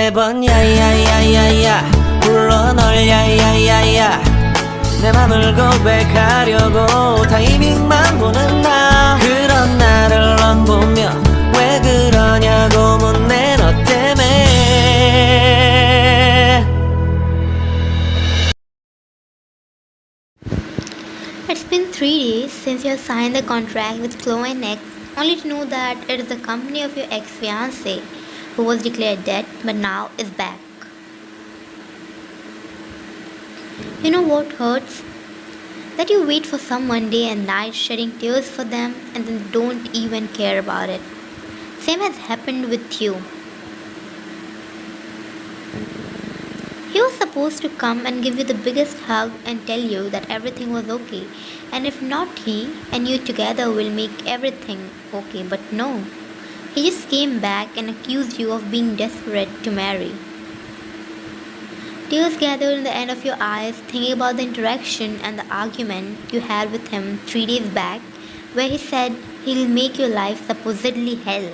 매번 야야야야야 불러 널 야야야야 내 맘을 고백하려고 타이밍만 보는 나 그런 나를 넌 보며 왜 그러냐고 묻네 너 때문에 It's been 3 days since you have signed the contract with Flo and X, only to know that it is the company of your ex-fiancé who was declared dead but now is back. You know what hurts? That you wait for someone day and night shedding tears for them and then don't even care about it. Same has happened with you. He was supposed to come and give you the biggest hug and tell you that everything was okay, and if not, he and you together will make everything okay. But no, he just came back and accused you of being desperate to marry. Tears gathered in the end of your eyes, thinking about the interaction and the argument you had with him 3 days back, where he said he'll make your life supposedly hell.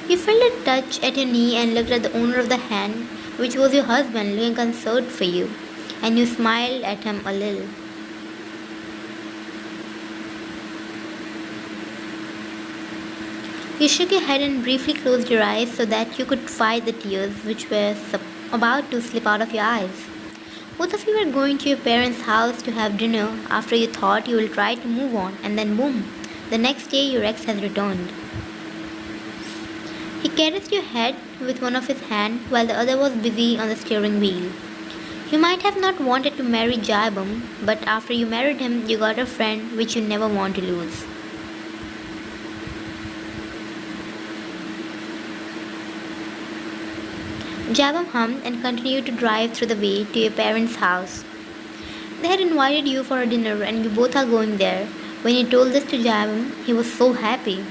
You felt a touch at your knee and looked at the owner of the hand, which was your husband, looking concerned for you, and you smiled at him a little. You shook your head and briefly closed your eyes so that you could fight the tears which were about to slip out of your eyes. Both of you were going to your parents' house to have dinner after you thought you will try to move on, and then boom, the next day your ex has returned. He caressed your head with one of his hands while the other was busy on the steering wheel. You might have not wanted to marry Jaibum, but after you married him, you got a friend which you never want to lose. Jaibum hummed and continued to drive through the way to your parents' house. They had invited you for a dinner and you both are going there. When you told this to Jaibum, he was so happy.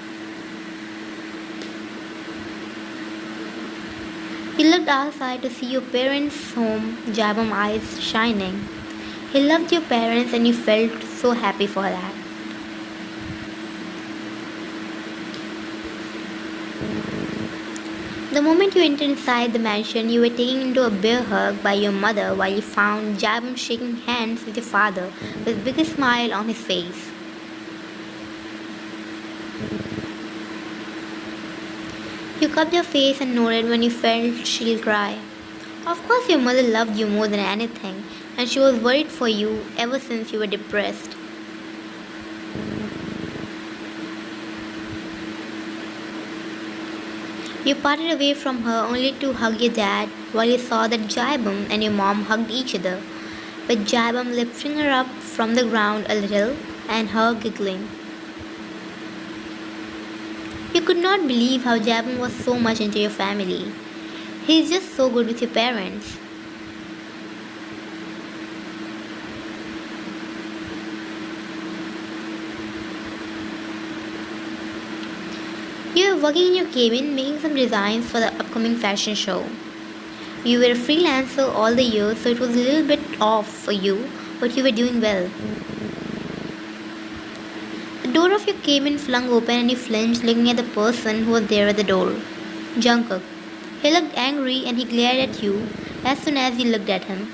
He looked outside to see your parents' home, Jabam eyes shining. He loved your parents and you felt so happy for that. The moment you entered inside the mansion, you were taken into a bear hug by your mother while you found Jabam shaking hands with your father with the biggest smile on his face. You cupped your face and nodded when you felt she'll cry. Of course, your mother loved you more than anything, and she was worried for you ever since you were depressed. You parted away from her only to hug your dad while you saw that Jaibam and your mom hugged each other, with Jaibam lifting her up from the ground a little and her giggling. You could not believe how Japan was so much into your family. He is just so good with your parents. You were working in your cabin making some designs for the upcoming fashion show. You were a freelancer all the year, so it was a little bit off for you, but you were doing well. The door of your cabin flung open and you flinched looking at the person who was there at the door. Jungkook. He looked angry and he glared at you as soon as you looked at him.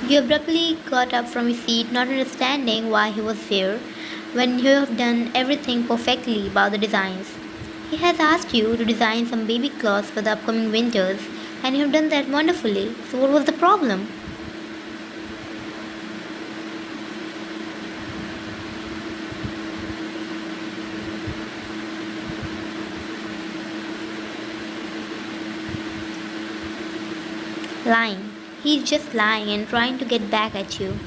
You abruptly got up from your seat, not understanding why he was here when you have done everything perfectly about the designs. He has asked you to design some baby clothes for the upcoming winters, and you have done that wonderfully. So, what was the problem? Lying. He's just lying and trying to get back at you.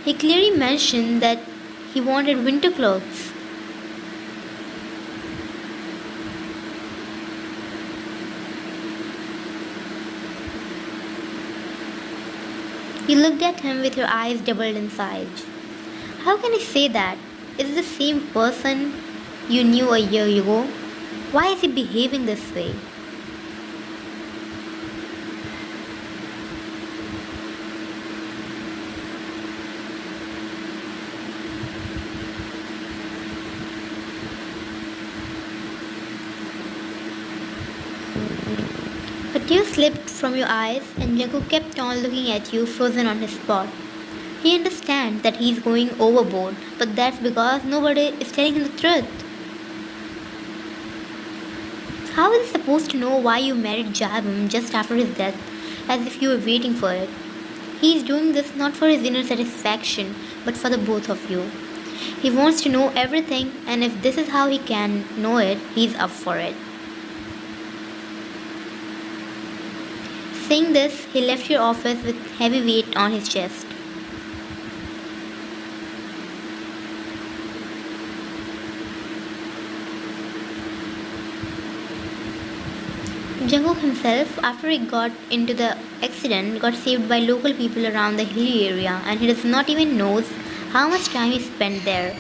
He clearly mentioned that he wanted winter clothes. You looked at him with your eyes doubled inside. How can he say that? Is it the same person you knew a year ago? Why is he behaving this way? Tears slipped from your eyes, and Jungkook kept on looking at you, frozen on his spot. He understands that he's going overboard, but that's because nobody is telling him the truth. How is he supposed to know why you married Jabim just after his death, as if you were waiting for it? He is doing this not for his inner satisfaction, but for the both of you. He wants to know everything, and if this is how he can know it, he's up for it. Saying this, he left your office with heavy weight on his chest. Jungkook himself, after he got into the accident, got saved by local people around the hilly area, and he does not even knows how much time he spent there.